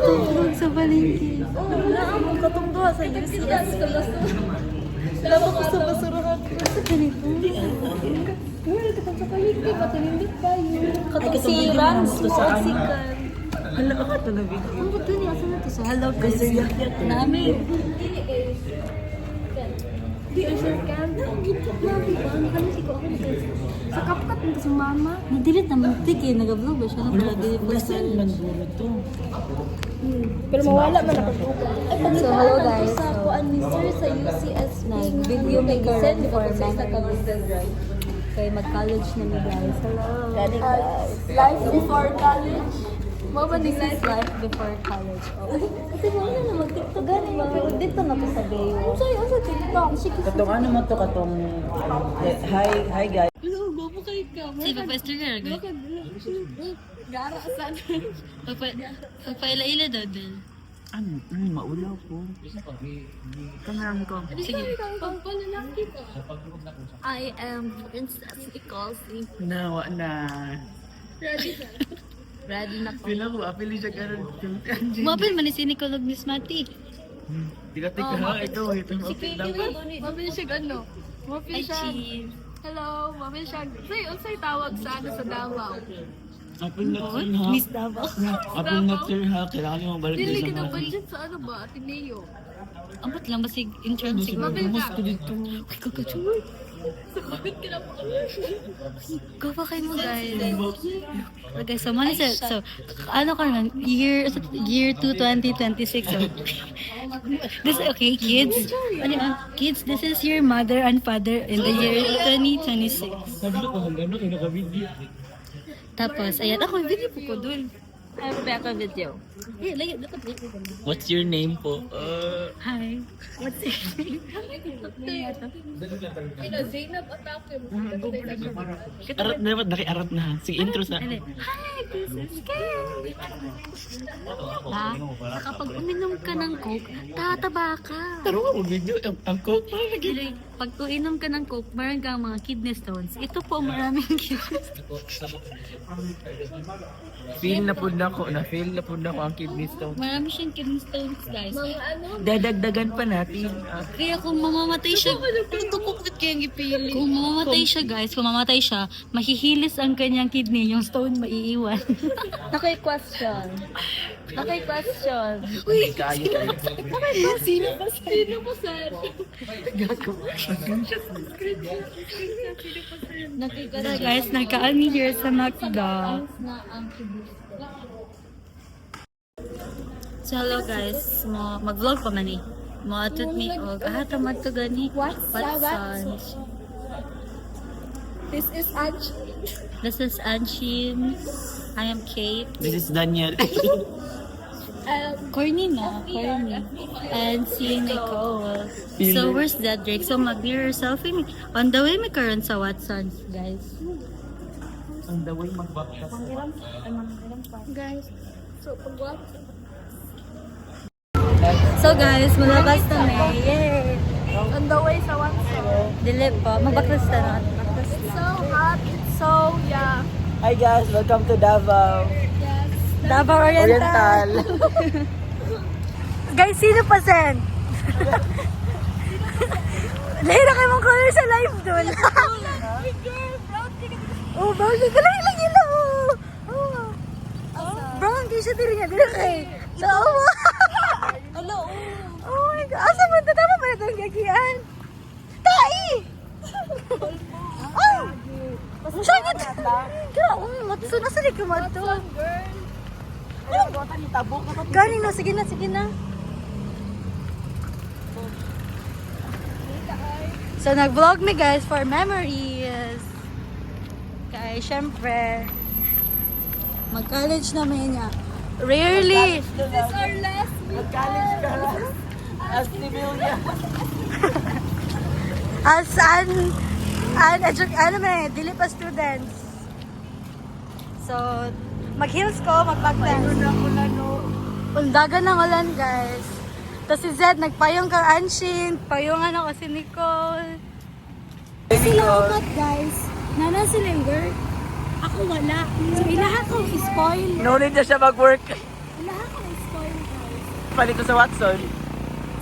Tulog sa palengke. Wala ang katungduha sa UCS. Lama ko sa basurahan. Sa ganito. Wala ka sa palengke, patinindot tayo. Katungsiran, sikan. Hala ka talaga. Ang buto niya, asa na to sa halaw kasi namin. Di asal kan. Nabi ba? Ano si ko ako sa kapkat mo sa mama. Nadilit na magtik eh. Nag-vlog ba siya? Nag-delete po siya. Saan man duro to? Pero mawala man ako. So, hello guys. Sa kuan ni sir sa UCS. Nag-video maker for sa memory. Kamusta Drive. Kaya mag-college na mi guys. Hello. Life before college. Mo ba this is life before college? Oh. Kasi mo na mag-tiktok gani ba? Dito na to sa Bayo. Ang sa TikTok. Sige. Katong ano mo to katong hi guys. Hello, babu kay ka. Say, papa-pastor ka rin. Gara sa Pagpaila-ila daw din. Ano? Maulaw ko. Kamaram ko. Sige. Pagpalalaki ka. I am Princess Icolsi. Nawa na. Ready ka. Ready na po. Pila ko, apili siya karon. Mapil man ni sinikolog Miss Mati. Digatik ka ha, ito apil daw. Mabili siya ano? Mabili Ay, siya. cheese. Hello, mabili siya. Unsay tawag sa ano sa Davao? Apil na sir ha. Miss Davao. Apil na sir ha. Kailangan mo balik Dili sa ka na mga. budget sa ano ba? Ateneo. Ambot lang basig intern siguro. Mabili Mas ka. ko dito. Ay, kakachuy. Bakit ka na po? Go pa kayo mo guys. Okay, so money so ano ka naman year 2 2026 so this okay kids ano kids this is your mother and father in the year 2026 Sabi ko hanggang na kinaka-video. tapos ayan ako video po ko dun Ay, back a video. eh lagi dapat video ko What's your name po? hi what's your name Ina, Zainab Atake. Arat na dapat nakiarat na. Sige intro sa. hi this is Kay kapag uminom ka ng coke tataba ka. Taro ko video ang ko. Dili, pag uinom ka ng coke, meron kang mga kidney stones. Ito po maraming kidney stones. Feel na pud nako, feel na pud nako ang kidney stone. Marami siyang kidney stones, guys. Mga ano? Dadagdagan pa natin. Kaya kung mamamatay siya, kung mamamatay siya, guys, kung mamamatay siya, mahihilis ang kanyang kidney, yung stone maiiwan. Naki-question. Naki-question. Uy, kayo. Sino ba sir? Tara, guys, nagkaan here sa Macdo. Na ang kidney. So, hello, guys. Mag-vlog pa man eh. Maatot mi og tamad to gani. What's Watsons. This is Ange. This is Anshin. I am Kate. This is Daniel. Corny na, corny. And si Nicole. So, where's that Drake? So, mag-mirror selfie me. On the way, may karon sa Watsons, guys. On the way mag-backshot. Guys, so pag So, guys, malabas na may. Yay! on the way sa Wanso. Dili po. Magbaklas na na. It's so hot. It's so, yeah. Hi guys, welcome to Davao. Yes. Davao Oriental. Guys, sino pa sen? Lahira kayo mong color sa live doon. Oh, brown ka lang ilang ilaw. Oh. Brown, di siya diri nga. Diri kay. So, Hello. oh my God. Asa mo? Tama ba itong gagian? Tai! Oh! Sangit! Kaya, matso na sa likumat to. Gani no, sige na, sige na. So, nag-vlog me guys for memories. Kaya, syempre, mag-college namin niya. Rarely. This is our last Mag-college ka lang. As Tibilia. As ano may, dili pa students. So, mag-heels ko, mag-backdance. Undagan ng ulan, guys. Tapos si Zed, nagpayong kang Anshin, payungan ako si Nicole. Sila upat, guys. Nana si Linger. Ako wala. So, ilahan ko spoil. No need na siya mag-work. Ilahan ko spoil, guys. Palit ko sa Watson.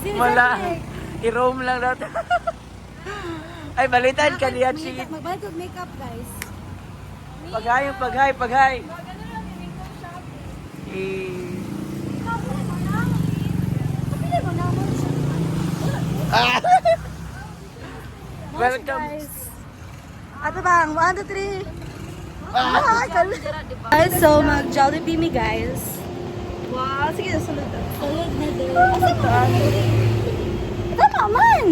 Seriously, Wala. like, I-roam lang natin. Ay, balitan ka niya, Ching. Magbayad ng makeup, guys. Paghay, paghay. Eh. Kapili mo na mo siya. Ah! Welcome. Welcome. Guys. Ato bang, 1, 2, 3. Guys, so mag-Jollibee me, guys. Wow, sige, sunod na. Sunod na din. Tama man!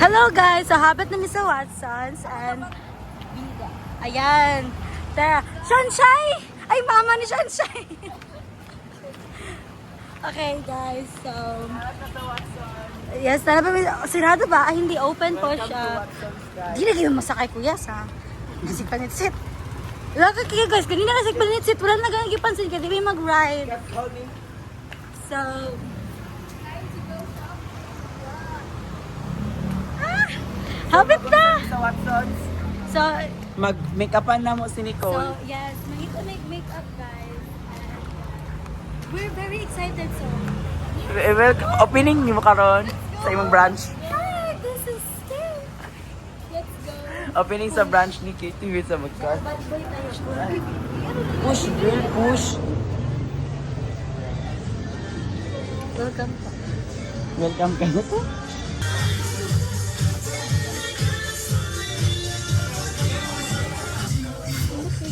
Hello guys! So, habit na sa Watsons and ayan. Tara, Shanshai! Ay, mama ni Shanshai! Okay guys, so yes, sirado ba? Ay, hindi open po siya. Di na kayo masakay kuya sa nasig panitsit. Wala ka kaya guys, kanina nasig panitsit. Wala na ganang gipansin ka, di ba mag-ride? So, habit na! Sa Watsons. So, Mag-make-upan na mo si Nicole. yes, mahito make-up guys. And we're very excited so. Welcome. Opening ni mo karon sa imong branch. Hi, this is Steve. Let's go. Opening sa branch ni Katie with sa magkar. Bad boy tayo. Push, girl, push. Welcome. Welcome ka na to.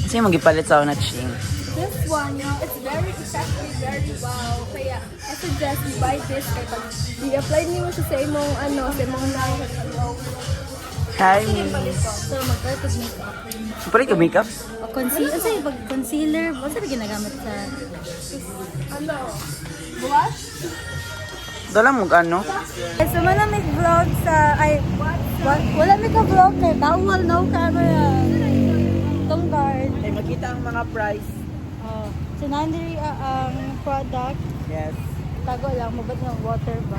Kasi magipalit sa una, Ching. This one, it's very effective, very wow. Kaya, I suggest you buy this. Kaya pag i-apply niyo siya sa imong, sa imong life. Hi, So, mag-purpose makeup. Palit ka makeup? O concealer, kasi pag concealer, what's na ginagamit sa... Blush? Dala mo ano? So, wala may vlog sa... wala may ka-vlog kay bawal, no camera. Tong guard. Ay, makita ang mga price. Oh. So, nandiri ang product. Yes. Tago lang, mabat ng water ba?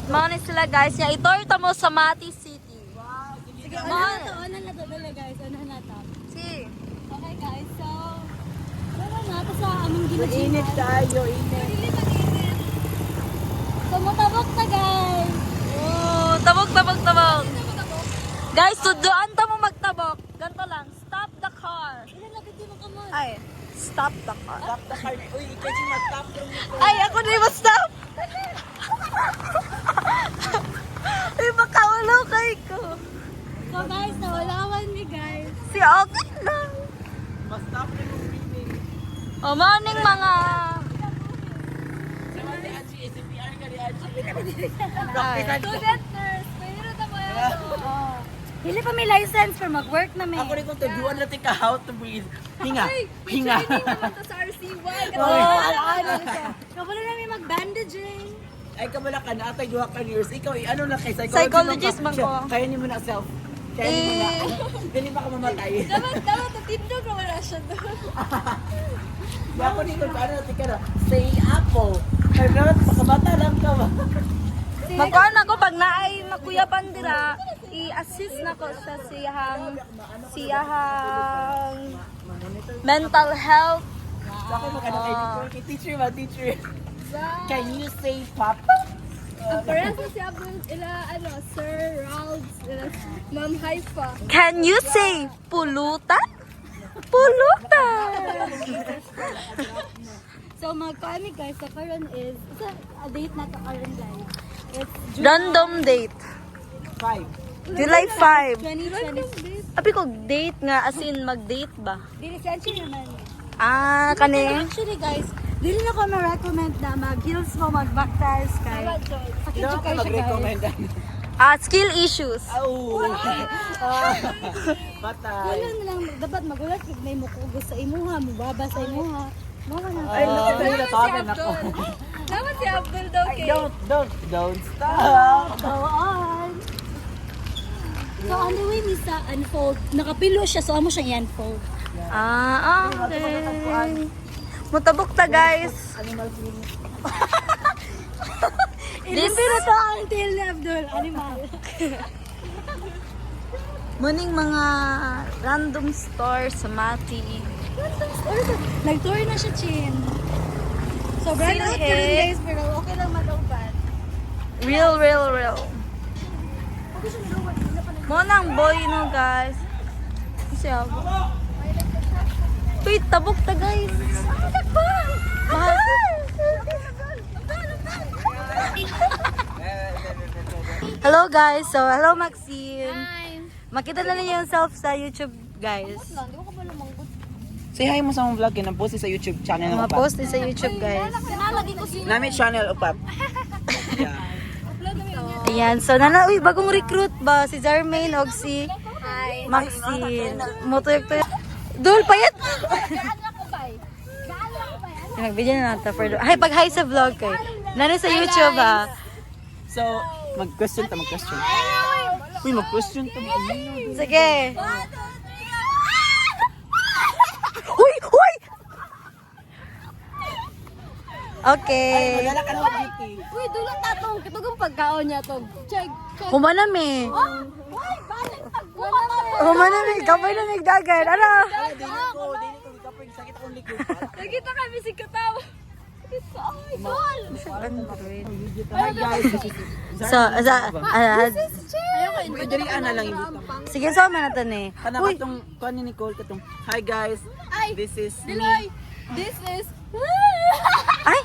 Mga na sila guys, niya itorta mo sa Mati City. Wow. Sige, ano na to dala guys, ano na to? Si. Okay guys, so wala na to sa aming ginagawa. Init tayo, init. So matabok na guys. Oh, tabok. Guys, tuduan ta mo magtabok. Ganto lang, stop the car. Ilan lagi di mo kamon? Ay, stop the car. Tap the card. Uy, ikaw yung mag-tap yung Ay, ako na yung stop. Ay, makaulo kay ko. So guys, nawalawan ni guys. Si August lang. Mas-tap na yung meeting. O, morning mga... Sama ni Angie, SCPR ka ni Angie. Student nurse. Pwede na tamo yan. Hindi pa may license for mag-work na may. Ako rin kung tuduan natin ka how to breathe. Hinga. Hinga. Training naman to sa RC1. Oo, ano siya. Kapala namin mag-bandaging. Ay, kamala ka na. Atay, duha ka years. Ikaw, ano lang kay Psychologist man ko. Kaya niyo mo na self. Kaya niyo mo na. Dili pa ka mamatay. Dapat, tindog na wala siya doon. Kaya ako dito, paano natin ka na? Say apple. Kaya naman, makamata lang ka ba? Magkuhan ako pag naay makuyapan dira, i-assist na ko sa siyahang mental health. Ako magkano kay teacher ba? Teacher. Can you say papa? Ang parehas na si Abdul, Sir Ralph, Ma'am Haifa. Can you say pulutan? Pulutan! So magkano guys, sa karon is, a date na to karon live. It's random date. 5. July 5. 2020. Abi ko date nga, as in mag-date ba? Dili century naman. Ah, kani? Actually guys, dili na ko na-recommend na mag-heels mo, mag-backties kay. Dapat ka mag-recommend. Skill issues. Oh. Patay. Wala na lang, dapat magulat kung may mukugos sa imuha, mubaba sa imuha. Mga na. Ay, nakita na tawagan ako. Dapat si Abdul daw Ay, kay. don't stop. Go on. So, on the way ni sa unfold, nakapilo siya, so amo siyang i-unfold. Okay. Mutabok ta, guys. Ilimpiro to until ni Abdul, animal. Muning mga random store sa Mati. Nag-tour na siya, Chin. Sobrang Silhe. na 3 days, pero okay lang mag-upan. Real. Mo nang boy no, guys. Siya. Wait, tabok ta, guys. Mahal. Hello, guys. So, hello, Maxine. Makita na ninyo yung self sa YouTube, guys. Say hi mo sa mong vlog yun. Post sa YouTube channel ng Upap. Ma-post din sa YouTube, guys. Nami channel Upap. Yeah. Ayan, so uy, bagong recruit ba? Si Zarmaine o si Maxine. Motuyok-tuyok. Dul, payat! Nagbigyan na natin for Ay, pag-hi sa vlog kay. Nani sa YouTube, ha? So, mag-question. Uy, mag-question ta. Sige. Uy! Okay. Magdala ka na mag-beauty. Uy, dulot na tong kitugong pagkaon niya tong. Check. Humanami. Uy, balik pagbuhat. Humanami. Kamay na nagdagan. Ano? Dili ko likapig sakit akong likod. Nakita kami si Kataw. Ay, Sol. Hi guys. So, Pwede na lang yung sige, sama na to ni. Kana Uy, katong kuan ni Nicole katong. Hi guys. Ay, This is me. Diloy. This is... ay!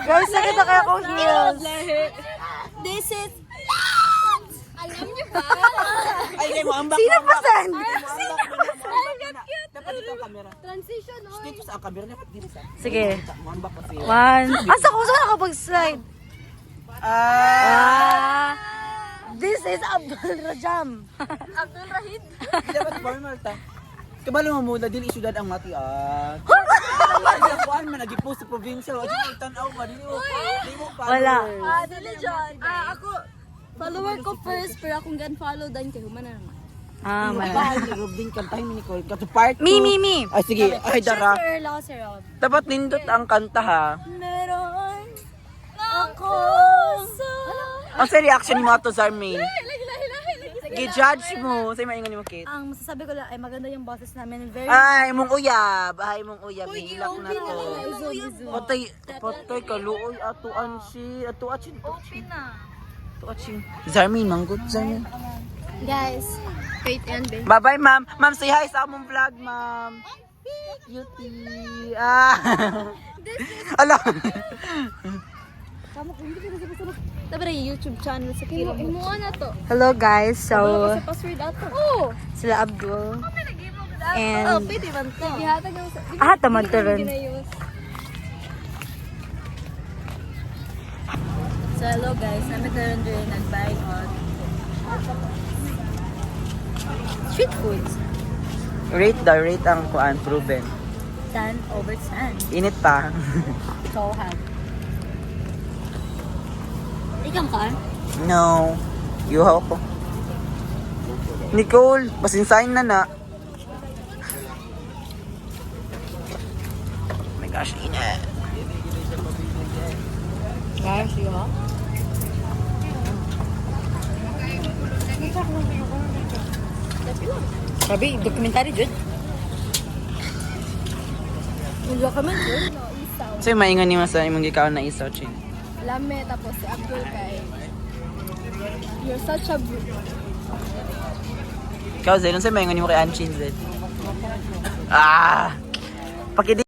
Guys, sakit ako akong heels. This is... Alam niyo ba? Ay, mo ambak. Sino pa san? Dapat ito ang camera. Transition, oy. Dito sa camera dapat dito sa. Sige. Mo ambak kasi. One. Asa ko saan nakapag-slide? This is Abdul Rajam. Abdul Rahid. Dapat formal ta. Kabalo mo muna dili syudad ang Mati. Kuan man nagi-post sa probinsya. Wa jud tan-aw ba dili mo. Dili mo pa. Wala. Dili John. Ako, follower ko first, pero akong gan-follow dan kay Humana naman. Mahal ni Rob din kantahin ni Nicole. Kato part 2. Me. Ay sige, ay dara. Sir, lang si Rob. Dapat nindot ang kanta ha. Meron ako sa... Ang sa reaction mo ato Zarmaine. Gi-judge mo. Say maingon ni mo Kate. Ang masasabi ko lang ay maganda yung boses namin. Very Ay, mong uyab. Hilak na to. Patay kaluoy. Atuan si. okay na. Zarmaine, manggod. Zarmaine. Guys, wait yan, babe. Bye-bye, ma'am. Ma'am, say hi sa among vlog, ma'am. Cutie. Ala. Tabi na YouTube channel sa Kilo. Imuha na to. Hello guys, so Sa password ato. Oh! sila Abdul. And Pwede man to. Ihatag yung sa... tamad to rin. Ginayos. So hello guys, namin karon din nag-buy on street foods. Rate ang kuan proven. 10/10. Init pa. So hot. Ikaw ka? No. Yuhaw ko. Nicole, basinsain na. Oh my gosh, init. Guys, you ha? Sabi, dokumentary dyan. Medyo kami dun, no? Isaw. So, maingon ni sa imong gikaon na isaw, Chin. Lame, tapos si Abdul kay... You're such a... Ikaw, Zed, ano sa maingon ni mo kay Anchin, Zed? Pakidi